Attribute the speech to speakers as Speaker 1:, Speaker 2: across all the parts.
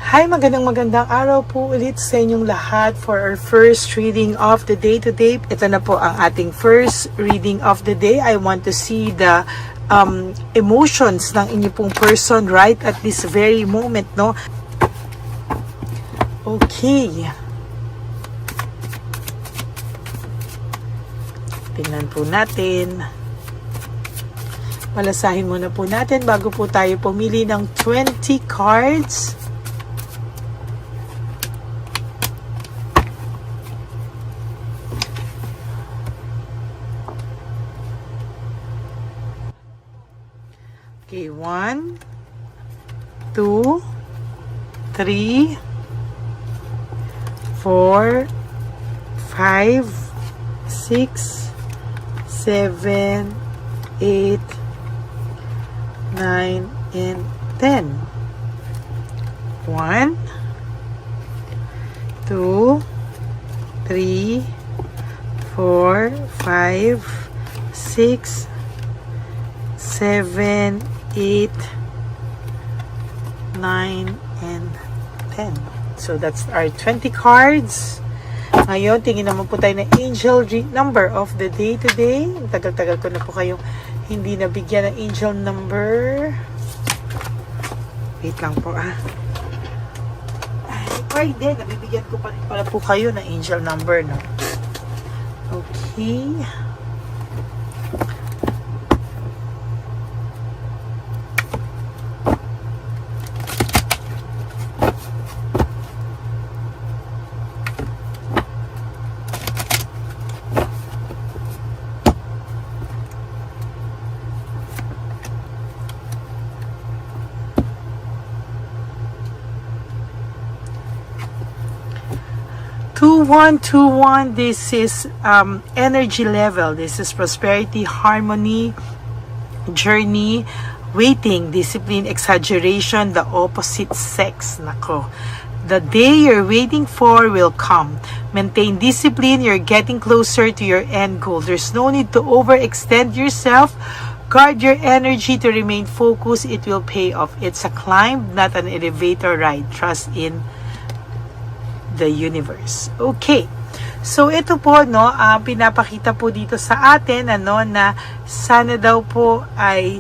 Speaker 1: Hi, magandang araw po ulit sa inyong lahat for our first reading of the day today. Ito na po ang ating first reading of the day. I want to see the emotions ng inyo pong person right at this very moment, no? Okay. Tingnan po natin. Malasahin muna po natin bago po tayo pumili ng 20 cards. Okay, 1, 2, 3, 4, 5, 6, 7, 8, 9, and 10. 1, 2, 3, 4, 5, 6, 7, 8, 9, and 10. So that's our 20 cards. Ngayon, tingin naman po tayo na angel number of the day today. Tagal-tagal ko na po kayong hindi nabigyan ng angel number. Wait lang po Ay, hindi. Nabibigyan ko pa rin pala po kayo ng angel number, no? Okay. 2121, this is energy level. This is prosperity, harmony, journey, waiting, discipline, exaggeration, the opposite sex. Nako. The day you're waiting for will come. Maintain discipline. You're getting closer to your end goal. There's no need to overextend yourself. Guard your energy to remain focused. It will pay off. It's a climb, not an elevator ride. Trust in the universe. Okay. So ito po pinapakita po dito sa atin na sana daw po ay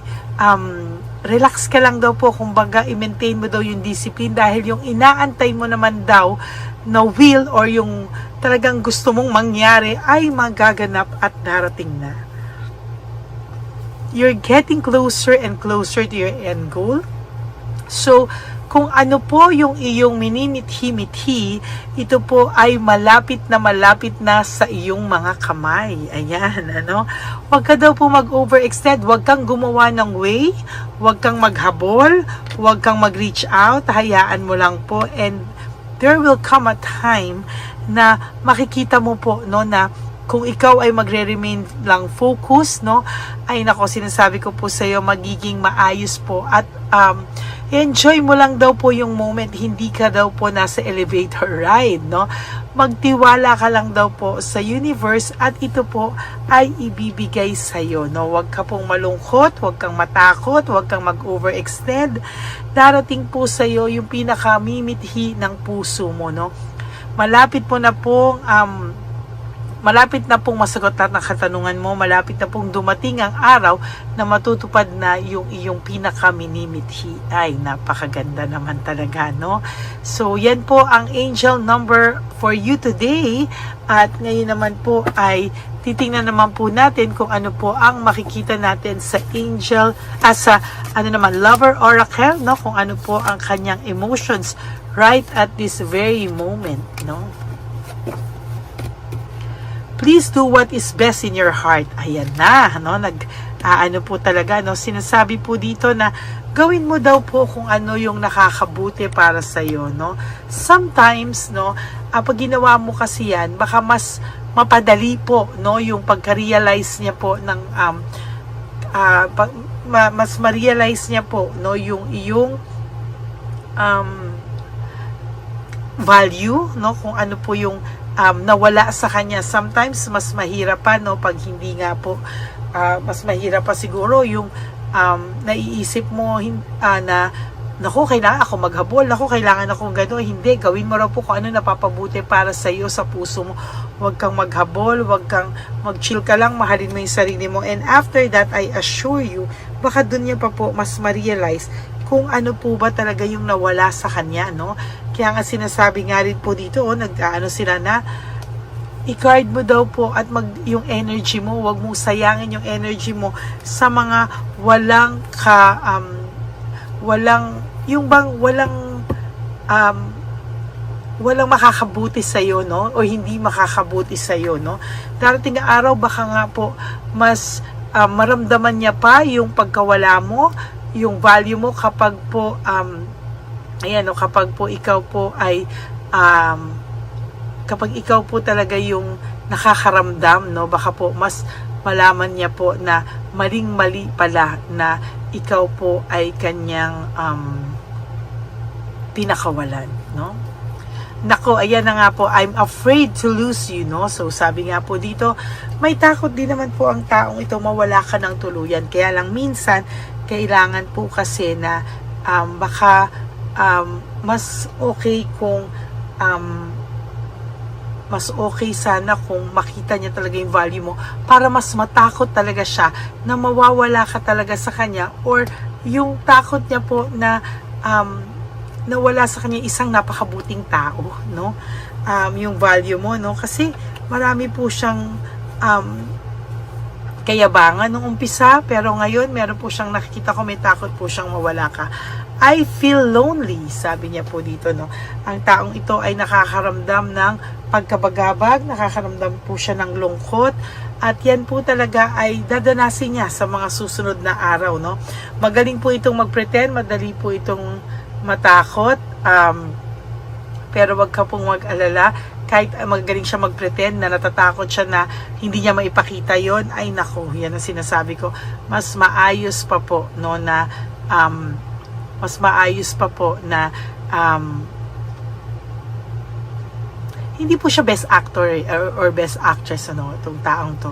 Speaker 1: relax ka lang daw po, kumbaga i-maintain mo daw yung discipline dahil yung inaantay mo naman daw na will or yung talagang gusto mong mangyari ay magaganap at darating na. You're getting closer and closer to your end goal. So kung ano po yung iyong minimithi-mithi, ito po ay malapit na sa iyong mga kamay. Ayan, Huwag ka daw po mag-overextend, huwag kang gumawa ng way, huwag kang maghabol, huwag kang mag-reach out, hayaan mo lang po, and there will come a time na makikita mo po, na kung ikaw ay magre-remain lang focus, ay nako, sinasabi ko po sa iyo, magiging maayos po at enjoy mo lang daw po yung moment, hindi ka daw po nasa elevator ride, Magtiwala ka lang daw po sa universe at ito po ay ibibigay sa iyo, Huwag ka pong malungkot, huwag kang matakot, huwag kang mag-overextend. Darating po sa iyo yung pinakamimithi ng puso mo, Malapit na pong masagot lahat ng katanungan mo, malapit na pong dumating ang araw na matutupad na yung iyong pinaka-minimithi. Ay, napakaganda naman talaga, So, yan po ang angel number for you today. At ngayon naman po ay titingnan naman po natin kung ano po ang makikita natin sa angel, lover oracle, kung ano po ang kanyang emotions right at this very moment, Please do what is best in your heart. Ayan na, po talaga, sinasabi po dito na gawin mo daw po kung ano yung nakakabuti para sa iyo, Sometimes, pag ginawa mo kasi yan, baka mas mapadali po, yung pagka-realize niya po ng mas ma-realize niya po, yung iyong value, kung ano po yung nawala sa kanya. Sometimes mas mahirap pa pag hindi nga po mas mahirap pa siguro yung naiisip mo na naku, kailangan ako maghabol, naku, kailangan akong gano'n. Hindi, gawin mo raw po kung ano napapabuti para sa iyo, sa puso mo. Huwag kang maghabol, huwag kang mag-chill ka lang, mahalin mo yung sarili mo. And after that, I assure you, baka dun niya pa po mas ma-realize kung ano po ba talaga yung nawala sa kanya, no? Kaya nga sinasabi nga rin po dito, nag-ano sila na, i-guard mo daw po at yung energy mo, huwag mong sayangin yung energy mo sa mga walang walang makakabuti sa iyo, no, o hindi makakabuti sa iyo, no. Darating na araw baka nga po mas maramdaman niya pa yung pagkawala mo, yung value mo kapag po kapag po ikaw po ay kapag ikaw po talaga yung nakakaramdam, no, baka po mas malaman niya po na maling-mali pala na ikaw po ay kanyang pinakawalan, no? Nako, ayan na nga po, I'm afraid to lose you, no? So, sabi nga po dito, may takot din naman po ang taong ito mawala ka ng tuluyan. Kaya lang minsan, kailangan po kasi na baka mas okay kung mas okay sana kung makita niya talaga yung value mo para mas matakot talaga siya na mawawala ka talaga sa kanya, or yung takot niya po na nawala sa kanya isang napakabuting tao, no? Yung value mo, no? Kasi marami po siyang kayabangan nung umpisa, pero ngayon meron po siyang nakikita ko, may takot po siyang mawala ka. I feel lonely, sabi niya po dito, no? Ang taong ito ay nakakaramdam ng pagkabagabag, nakakaramdam po siya ng lungkot, at yan po talaga ay dadanasin niya sa mga susunod na araw, no? Magaling po itong mag-pretend, madali po itong matakot, pero wag ka pong mag-alala. Kahit magaling siya mag-pretend na natatakot siya na hindi niya maipakita yon, ay nako, yan ang sinasabi ko, mas maayos pa po, no, na hindi po siya best actor or best actress, ano, itong taong to.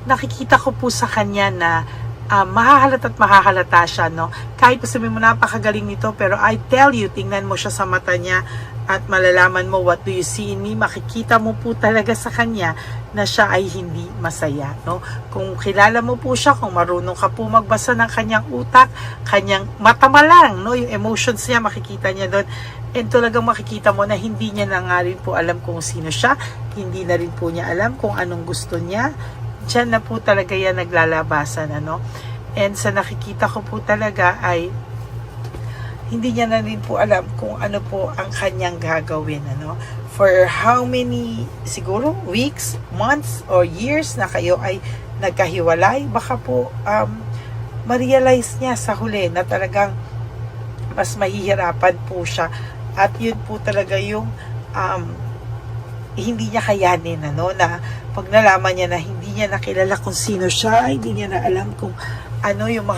Speaker 1: Nakikita ko po sa kanya na mahahalata siya, no? Kahit po sabihin mo napakagaling nito, pero I tell you, tingnan mo siya sa mata niya at malalaman mo, what do you see in me? Makikita mo po talaga sa kanya na siya ay hindi masaya, no? Kung kilala mo po siya, kung marunong ka po magbasa ng kanyang utak, kanyang mata lang, no? Yung emotions niya, makikita niya doon. And talagang makikita mo na hindi niya na nga rin po alam kung sino siya, hindi na rin po niya alam kung anong gusto niya. Diyan na po talaga yan naglalabasan, ano? And sa nakikita ko po talaga ay hindi niya na rin po alam kung ano po ang kanyang gagawin, ano? For how many, siguro, weeks, months, or years na kayo ay nagkahiwalay, baka po ma-realize niya sa huli na talagang mas mahihirapan po siya. At yun po talaga yung hindi niya kayanin, ano, na pag nalaman niya na hindi niya nakilala kung sino siya, hindi niya na alam kung ano yung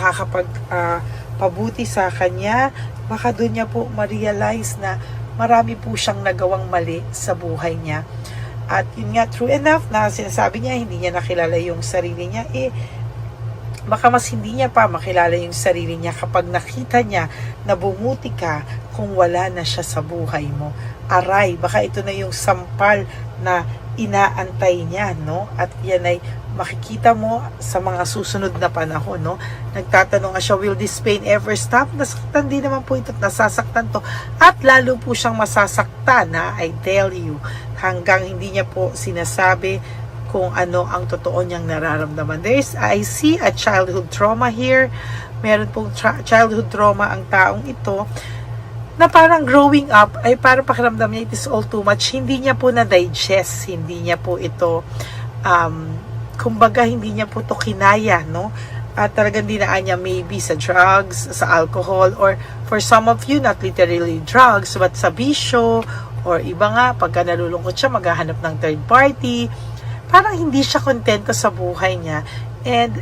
Speaker 1: pabuti sa kanya, baka doon niya po ma-realize na marami po siyang nagawang mali sa buhay niya. At yun nga, true enough na sinasabi niya, hindi niya nakilala yung sarili niya, baka mas hindi niya pa makilala yung sarili niya kapag nakita niya na bumuti ka kung wala na siya sa buhay mo. Aray, baka ito na yung sampal na inaantay niya, no? At yan ay makikita mo sa mga susunod na panahon, no? Nagtatanong nga siya, will this pain ever stop? Nasaktan din naman po ito, nasasaktan to. At lalo po siyang masasaktan, ha? I tell you, hanggang hindi niya po sinasabi kung ano ang totoo niyang nararamdaman. I see a childhood trauma here. Meron pong childhood trauma ang taong ito, na parang growing up, ay parang pakiramdam niya, it is all too much. Hindi niya po na-digest, hindi niya po ito, kumbaga, hindi niya po ito kinaya, no? At talagang dinaan niya maybe sa drugs, sa alcohol, or for some of you, not literally drugs, but sa bisyo, or iba nga, pagka nalulungkot siya, maghahanap ng third party. Parang hindi siya kontento sa buhay niya. And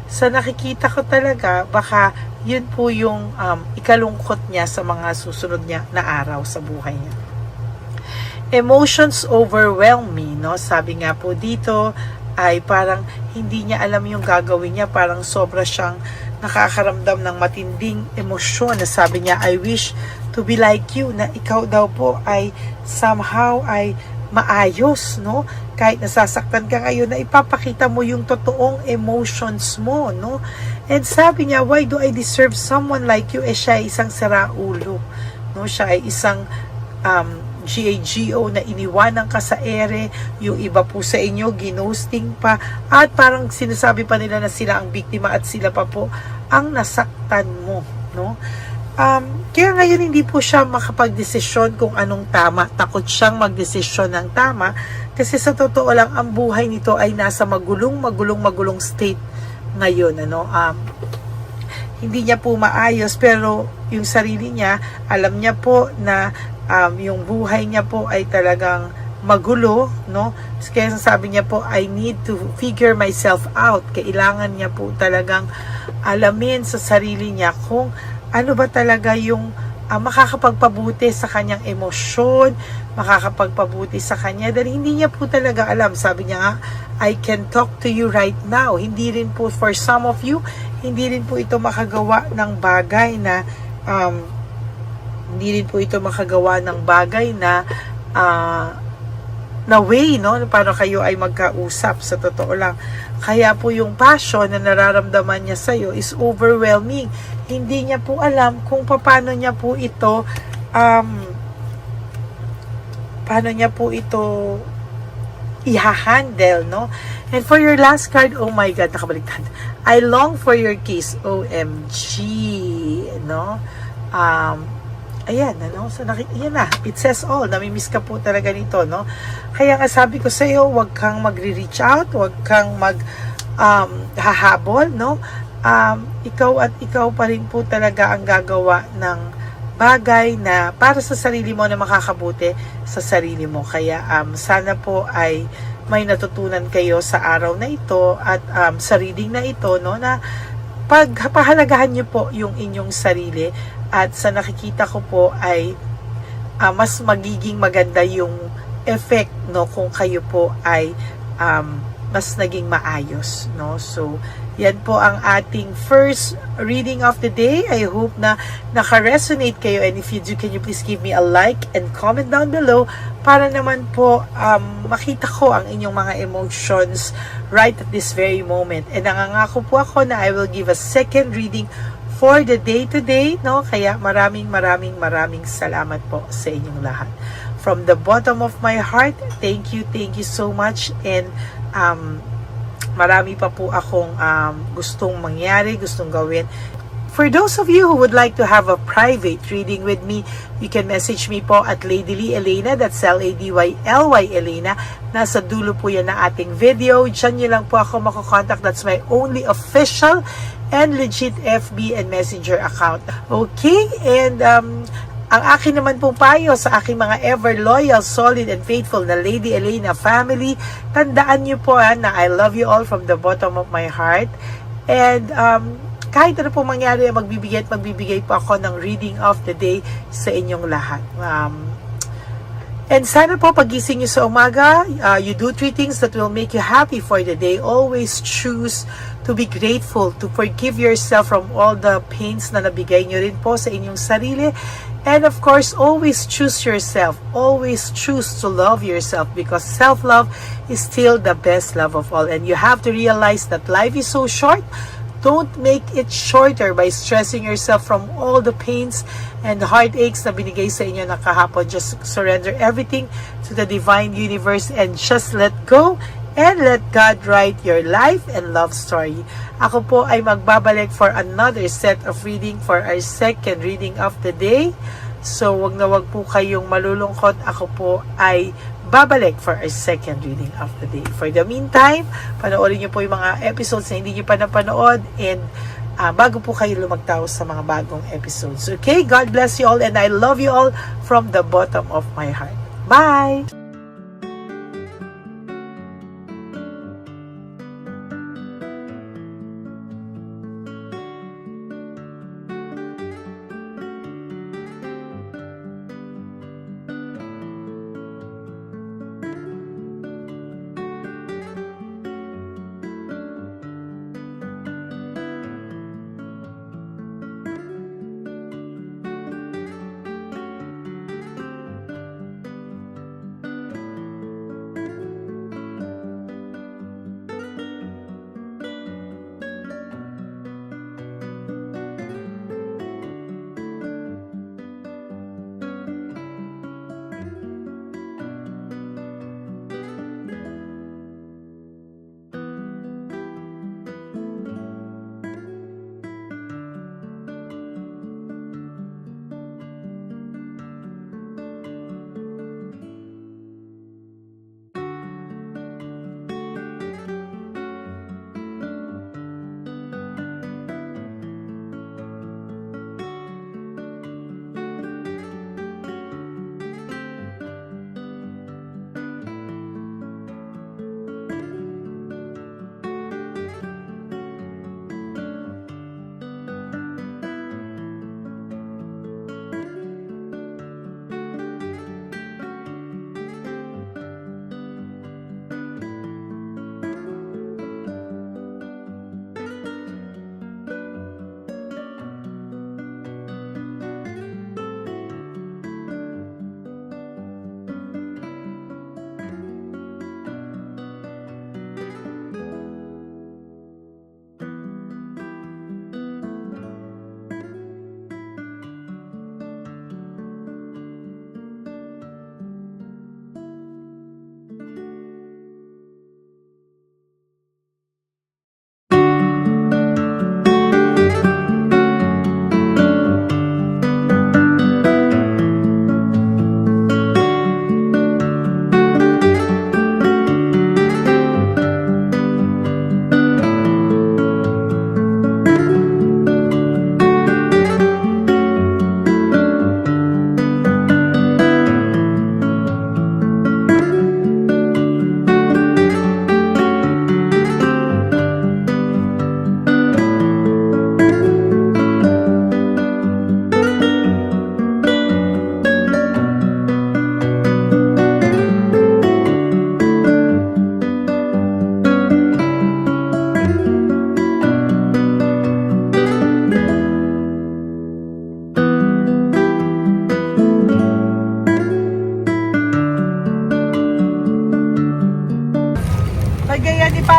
Speaker 1: sa nakikita ko talaga, baka yun po yung ikalungkot niya sa mga susunod niya na araw sa buhay niya. Emotions overwhelm me, no? Sabi nga po dito ay parang hindi niya alam yung gagawin niya, parang sobra siyang nakakaramdam ng matinding emosyon na sabi niya, I wish to be like you, na ikaw daw po ay somehow ay maayos, no? Kahit nasasaktan ka ngayon, na ipapakita mo yung totoong emotions mo, no? And sabi niya, why do I deserve someone like you? Siya ay isang saraulo, no? Siya ay isang GAGO na iniwanan ka sa ere, yung iba po sa inyo ginosting pa, at parang sinasabi pa nila na sila ang biktima at sila pa po ang nasaktan mo, no? Kaya ngayon hindi po siya makapagdesisyon kung anong tama. Takot siyang magdesisyon ng tama kasi sa totoo lang ang buhay nito ay nasa magulong state ngayon, ano? Hindi niya po maayos, pero yung sarili niya, alam niya po na yung buhay niya po ay talagang magulo, no? Kaya sabi niya po, I need to figure myself out. Kailangan niya po talagang alamin sa sarili niya kung ano ba talaga yung makakapagpabuti sa kanyang emosyon, makakapagpabuti sa kanya, dahil hindi niya po talaga alam. Sabi niya nga, I can talk to you right now. Hindi rin po, for some of you, hindi rin po ito makagawa ng bagay na na way, no? Para kayo ay magkausap sa totoo lang. Kaya po yung passion na nararamdaman niya sa'yo is overwhelming. Hindi niya po alam kung paano niya po ito i-handle, no? And for your last card, oh my God, nakabaliktad. I long for your kiss, OMG, no? Ayan, ano? So, yan na. It says all. Namimiss ka po talaga nito, no? Kaya nga sabi ko sa iyo, huwag kang magre-reach out, huwag kang hahabol, no? Ikaw at ikaw pa rin po talaga ang gagawa ng bagay na para sa sarili mo na makakabuti sa sarili mo. Kaya sana po ay may natutunan kayo sa araw na ito at sa reading na ito, no? Na pagpahalagahan niyo po yung inyong sarili. At sa nakikita ko po ay mas magiging maganda yung effect, no, kung kayo po ay mas naging maayos, no? So yan po ang ating first reading of the day. I hope na naka-resonate kayo, and if you do, can you please give me a like and comment down below para naman po makita ko ang inyong mga emotions right at this very moment. And nangangako po ako na I will give a second reading for the day today, no? Kaya maraming salamat po sa inyong lahat. From the bottom of my heart, thank you so much, and marami pa po akong gustong mangyari, gustong gawin. For those of you who would like to have a private reading with me, you can message me po at Ladyly Elena, that's LADYLY Elena. Nasa dulo po yan na ating video. Diyan nyo lang po ako makokontak. That's my only official and legit FB and Messenger account. Okay? And ang akin naman pong payo sa aking mga ever loyal, solid, and faithful na Lady Elena family, tandaan nyo po na I love you all from the bottom of my heart. And kahit ano pong mangyari, magbibigay po ako ng reading of the day sa inyong lahat. And sana po pagising nyo sa umaga, you do 3 things that will make you happy for the day. Always choose to be grateful, to forgive yourself from all the pains na nabigay nyo rin po sa inyong sarili. And of course, always choose yourself. Always choose to love yourself, because self-love is still the best love of all. And you have to realize that life is so short. Don't make it shorter by stressing yourself from all the pains and heartaches na binigay sa inyo na kahapon. Just surrender everything to the divine universe and just let go and let God write your life and love story. Ako po ay magbabalik for another set of reading for our second reading of the day. So wag na wag po kayong malulungkot. Ako po ay babalik for our second reading of the day. For the meantime, panoorin nyo po yung mga episodes na hindi nyo pa napanood, and bago po kayo lumagtaw sa mga bagong episodes. Okay? God bless you all, and I love you all from the bottom of my heart. Bye!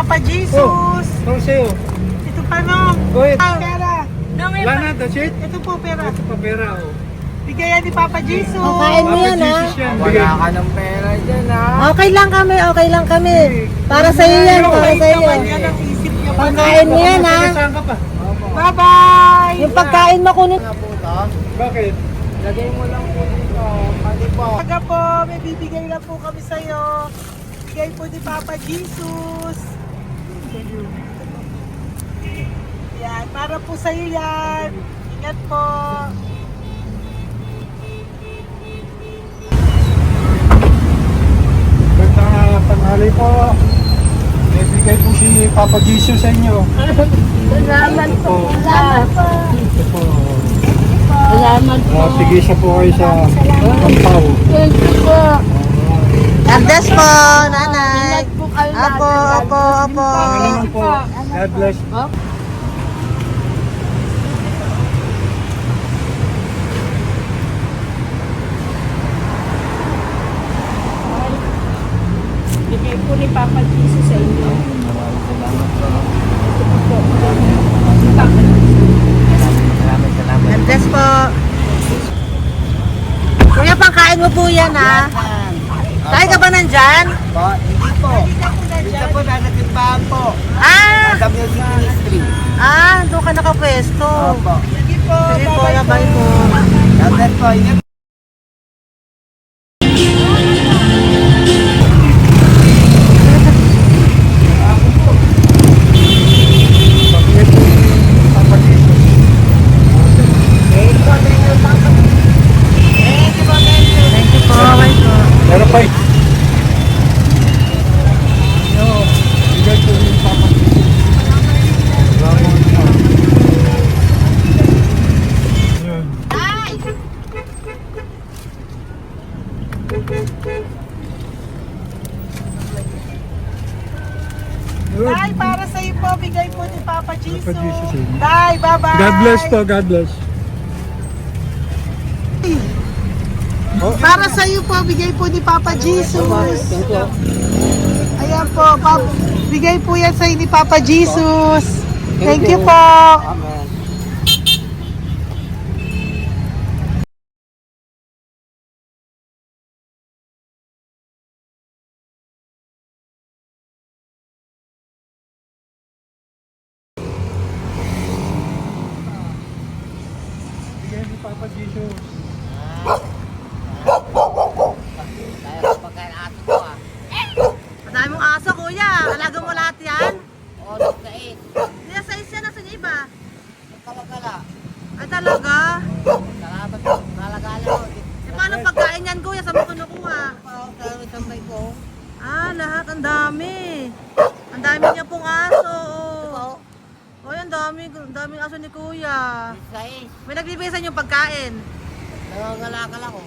Speaker 1: Papa Jesus.
Speaker 2: How sa'yo?
Speaker 1: Ito pa no.
Speaker 2: Go ahead.
Speaker 1: Pera.
Speaker 2: Wala na, that's it?
Speaker 1: Ito po pera.
Speaker 2: Ito pa pera, oh.
Speaker 1: Bigayan ni Papa Jesus.
Speaker 3: Kain mo yan, ha?
Speaker 2: Jesus yan, bigay.
Speaker 4: Wala ka ng pera dyan, ha?
Speaker 3: Okay lang kami. Para sa iyo yan, para
Speaker 1: Kahit
Speaker 3: sa iyo.
Speaker 1: naman yan ang isip niya pa.
Speaker 3: Pagkain mo yan, ha?
Speaker 2: Saan ka pa?
Speaker 1: Bye-bye.
Speaker 3: Yung pagkain mo kunin.
Speaker 4: Nga po to.
Speaker 2: Bakit?
Speaker 4: Lagay mo lang po dito. Pati po.
Speaker 1: Taga po, may bibigay lang po kami sa'yo. Bigay po ni Papa Jesus. Yan, para po sa'yo yan. Ingat po.
Speaker 2: Gandang tanghali po. May bigay po si Papa Jesus sa inyo.
Speaker 3: Salamat po.
Speaker 2: Ito po.
Speaker 3: Salamat po.
Speaker 2: Sige siya po kayo sa Kampaw.
Speaker 3: Thank you po.
Speaker 1: God bless po, nanay.
Speaker 3: Ingat po kayo
Speaker 1: Apo.
Speaker 2: Ano naman po. God bless.
Speaker 3: Bigay po ni Papa Jesus sa inyo.
Speaker 4: Salamat.
Speaker 1: God bless po. Kuya, pangkain mo po yan, ha? Kain ka ba nandyan?
Speaker 4: Po, hindi po. Dito po, nasa timbahan po.
Speaker 1: Ah!
Speaker 4: Sa music ministry.
Speaker 1: Doon ka nakapwesto.
Speaker 4: Opo.
Speaker 1: Sige po, bye po.
Speaker 4: God bless po. Ingat.
Speaker 2: Pabigay po ni Papa Jesus.
Speaker 1: Thank you po, bye po.
Speaker 2: Meron pa eh. Yo, bigay po ni Papa Jesus. Salamat po. Yun. Yun.
Speaker 1: Tay, para sa iyo po, bigay po ni Papa Jesus.
Speaker 2: Papa Jesus, eh.
Speaker 1: Tay, bye-bye.
Speaker 2: God bless po, God bless. Oh,
Speaker 1: Para sa iyo po, bigay po ni Papa Jesus. Ayan po, bigay po yan sa iyo ni Papa Jesus. Thank you po.
Speaker 4: Amen.
Speaker 2: bigay ni Papa Jesus.
Speaker 4: Kaya pagkain ato ko, ah.
Speaker 1: Madami mong aso, kuya. Alaga mo lahat yan.
Speaker 4: Oras ka eh.
Speaker 1: Hindi sa isya, nasa iba.
Speaker 4: Kalagala.
Speaker 1: Ay talaga.
Speaker 4: Salamat po. Nalagala ko.
Speaker 1: E paano pagkain yan, kuya? Saan mo kinukuha?
Speaker 4: Sa tambay ko.
Speaker 1: Lahat. Ang dami. Ang dami niya pong aso. Oh, ang daming aso ni kuya.
Speaker 4: Sais.
Speaker 1: May nagbibigay sa inyo pagkain.
Speaker 4: Nangangalakal ako.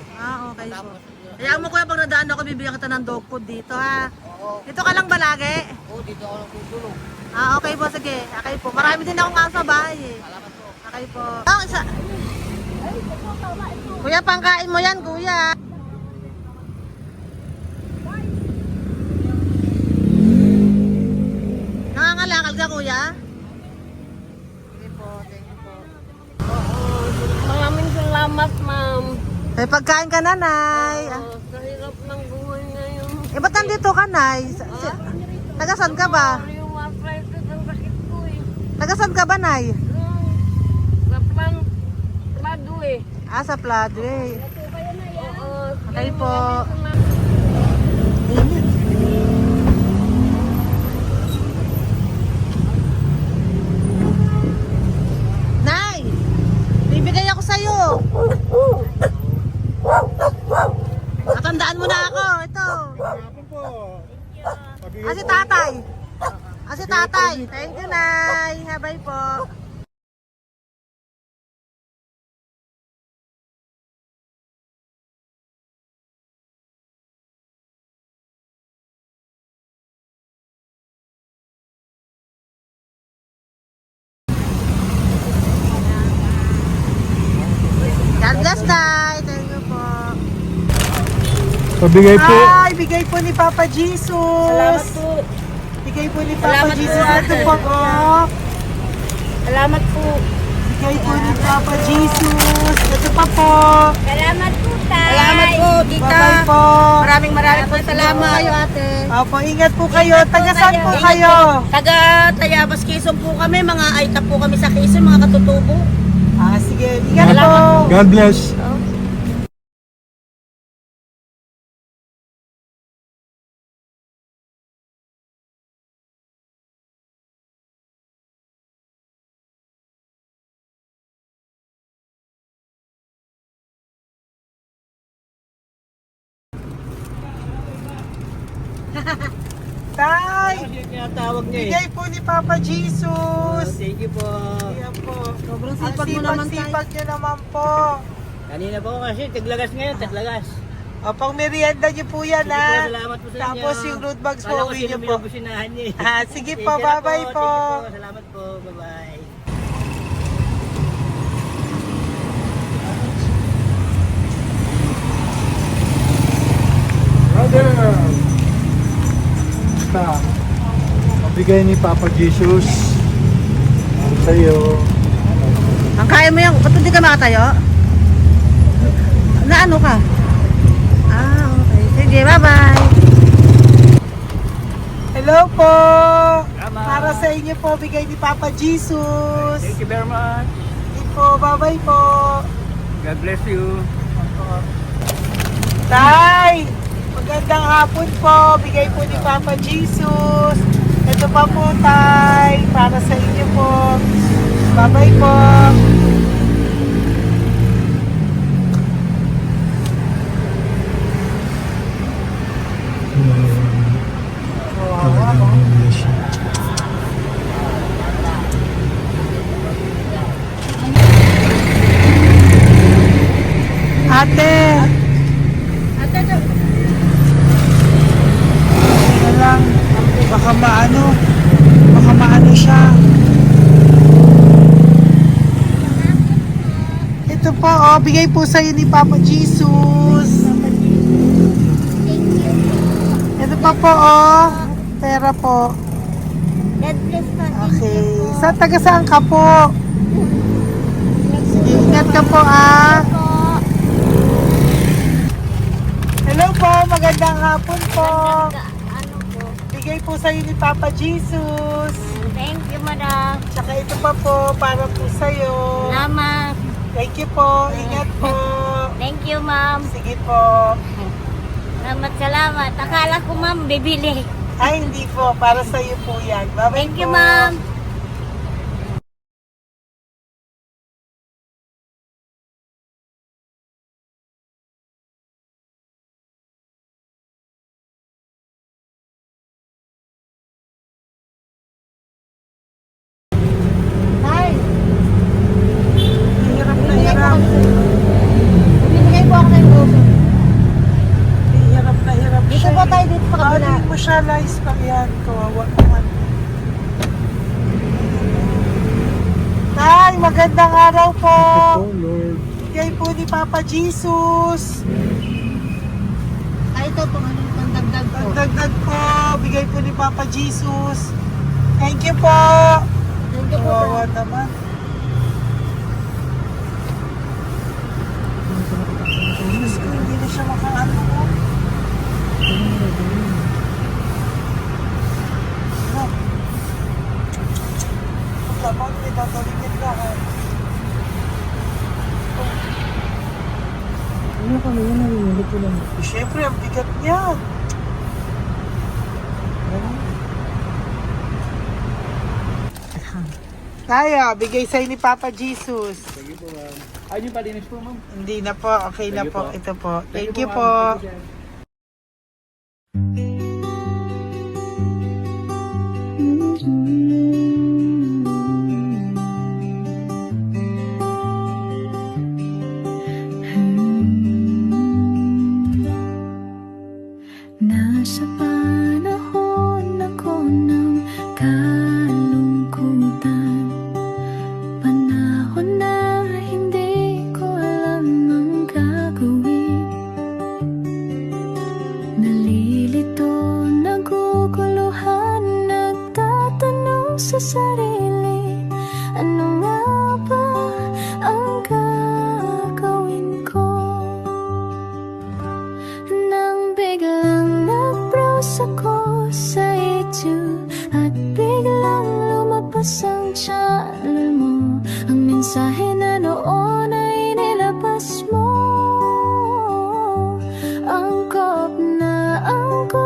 Speaker 1: Okay po.
Speaker 4: Tapos,
Speaker 1: Hayaan mo kuya, pag nadaan ako, bibigyan kita ng dog food dito, ha?
Speaker 4: oo.
Speaker 1: Dito ka lang ba lagi?
Speaker 4: Dito ako nagtutulong.
Speaker 1: Okay po, sige. Okay po. Marami din akong aso sa bahay, eh.
Speaker 4: Salamat po.
Speaker 1: Okay po. Isa. Kuya, pangkain mo yan, kuya. Nangangalakal ka, kuya? Sige po, thank you po.
Speaker 3: Maraming salamat, ma'am.
Speaker 1: May pagkain ka, nanay.
Speaker 3: Sa hirap ng buhay ngayon.
Speaker 1: Ba't nandito ka, nay? Tagasan ka ba?
Speaker 3: Yung arthritis ang sakit ko eh.
Speaker 1: Tagasan ka ba, nay?
Speaker 3: Sa plado eh.
Speaker 1: Sa Pladway.
Speaker 3: Oo.
Speaker 1: Okay po. Nay! Bibigay ako sa'yo. Natandaan mo na ako. Ito.
Speaker 2: Hapon po. Pabigay
Speaker 1: Si
Speaker 2: po.
Speaker 1: tatay. Si tatay. Thank you, Nay. Habay po. God bless, Tay. Thank you po.
Speaker 2: Pabigay po.
Speaker 1: Bigay po ni Papa Jesus.
Speaker 3: Salamat po.
Speaker 1: Bigay bigay po ni Papa
Speaker 3: Salamat po,
Speaker 1: Jesus. Ito
Speaker 3: ate.
Speaker 1: po, oh.
Speaker 3: Salamat po.
Speaker 1: Bigay po ni Papa Jesus. Ito pa po.
Speaker 3: Salamat po, tay. Salamat po, tita.
Speaker 1: Bye-bye po.
Speaker 3: Maraming po salamat. Kayo, ate.
Speaker 1: Opo, ingat po kayo. Taga saan po
Speaker 3: Ingat
Speaker 1: kayo?
Speaker 3: Taga Tayabas, Quezon po kami. Mga Aita po kami sa Quezon, mga katutubo.
Speaker 1: Sige, ingat po.
Speaker 3: Salamat
Speaker 2: God bless.
Speaker 1: Tay,
Speaker 4: Tinatawag niya
Speaker 1: bigay po ni Papa Jesus.
Speaker 4: Thank you po.
Speaker 1: Ayan po.
Speaker 3: Sobrang
Speaker 1: Ang
Speaker 3: sipag mo naman, tay.
Speaker 1: sipag niyo naman po.
Speaker 4: Kanina po kasi, taglagas ngayon, taglagas.
Speaker 1: O, pang merienda niyo po yan,
Speaker 4: Sige po,
Speaker 1: ha?
Speaker 4: salamat po sa inyo.
Speaker 1: Tapos yung road bags po,
Speaker 4: Kala ko
Speaker 1: uwi
Speaker 4: sino
Speaker 1: niyo po.
Speaker 4: binubusinahan niyo eh.
Speaker 1: Sige
Speaker 4: Thank
Speaker 1: po,
Speaker 4: you na
Speaker 1: bye-bye po.
Speaker 4: Thank you po, salamat po, bye-bye.
Speaker 2: Brother. Basta. Mabigay ni Papa Jesus. Sa'yo.
Speaker 3: Ang kaya mo yan. Ba't hindi ka makatayo? Na ano ka? Okay. Sige, bye-bye.
Speaker 1: Hello po.
Speaker 4: Tama.
Speaker 1: Para sa inyo po, bigay ni Papa Jesus.
Speaker 4: Thank you very much.
Speaker 1: Sige po, bye-bye po.
Speaker 4: God bless you.
Speaker 1: Tay, magandang hapon po. Bigay po ni Papa Jesus. Ito pa po, Tay. Para sa inyo po. Bye-bye po. Ate,
Speaker 3: Ate,
Speaker 1: na lang. Baka maano siya. Ito po, bigay po sa'yo ni Papa Jesus. Ito pa po, pera po.
Speaker 3: God bless po.
Speaker 1: Okay. Taga saan ka po? Sige, ingat ka po, Hello po, magandang hapon po.
Speaker 3: Ano po?
Speaker 1: Bigay po sa'yo ni Papa Jesus.
Speaker 3: Thank you, madam.
Speaker 1: Tsaka ito pa po, para po sa'yo.
Speaker 3: Salamat.
Speaker 1: Thank you po, ingat po.
Speaker 3: Thank you, ma'am.
Speaker 1: Sige po.
Speaker 3: Salamat. Akala ko, ma'am, bibili.
Speaker 1: Ay, hindi po, para sa'yo po yan. Bye-bye
Speaker 3: Thank you,
Speaker 1: po.
Speaker 3: ma'am. Tay,
Speaker 1: Hirap na hirap.
Speaker 3: bibigay po ako ng puso.
Speaker 1: Hirap
Speaker 3: Dito
Speaker 1: siya.
Speaker 3: po tayo, dito sa kabila.
Speaker 1: Hindi mo siya lies pa yan. Kawawa naman. Tay, magandang araw po.
Speaker 2: Oh, Lord.
Speaker 1: Bigay po ni Papa Jesus.
Speaker 3: Ay, ito po, ano pang dagdag po.
Speaker 1: Dagdag po. Bigay po ni Papa Jesus. Thank you po.
Speaker 3: Thank you po,
Speaker 1: Kawawa
Speaker 3: tay.
Speaker 1: naman. Diyos ko, hindi na siya makaano. Ano? Dapat may tatawagin lahat.
Speaker 2: Ano kami yun? Narinig ko lang.
Speaker 1: Siyempre, ang bigat niyan. Kaya, bigay sa'yo ni Papa Jesus.
Speaker 4: Thank you po, ma'am. Ay, yung palinis po, ma'am.
Speaker 1: Hindi na po, okay na
Speaker 4: Thank you
Speaker 1: po.
Speaker 4: po.
Speaker 1: Ito po. Thank you
Speaker 4: ma'am.
Speaker 1: po.
Speaker 4: Thank you, sir.
Speaker 5: Nasa panahon ako ng kalungkutan, panahon na hindi ko alam ang gagawin. Nalilito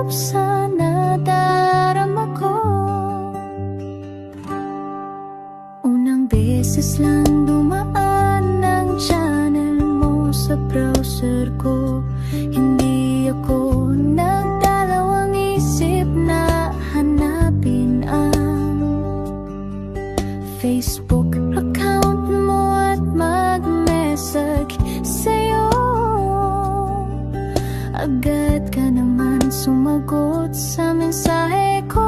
Speaker 5: sakop sa nadarama ko. Unang beses lang dumaan ang channel mo sa browser ko. Hindi ako nagdalawang isip na hanapin ang Facebook account mo at mag-message sa'yo. Agad ka naman sumagot sa mensahe ko.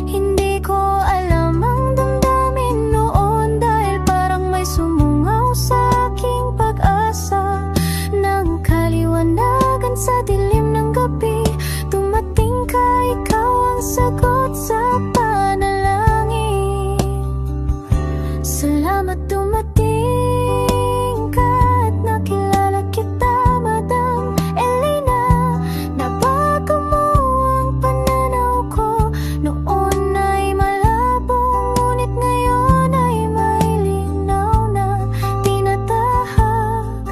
Speaker 5: Hindi ko alam ang damdamin noon, dahil parang may sumungaw sa aking pag-asa. Nang kaliwanagan sa dilim ng gabi, dumating ka, ikaw ang sagot sa panalangin. Salamat dumating ka at nakilala kita, Madam Elena. Nabago mo ang pananaw ko. Noon ay malabo, ngunit ngayon ay may linaw na tinatahak.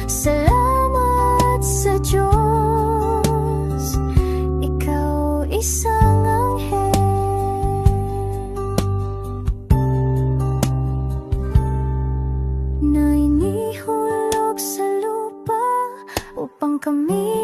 Speaker 5: Salamat sa Diyos, ikaw isang anghel na inihulog sa lupa upang kami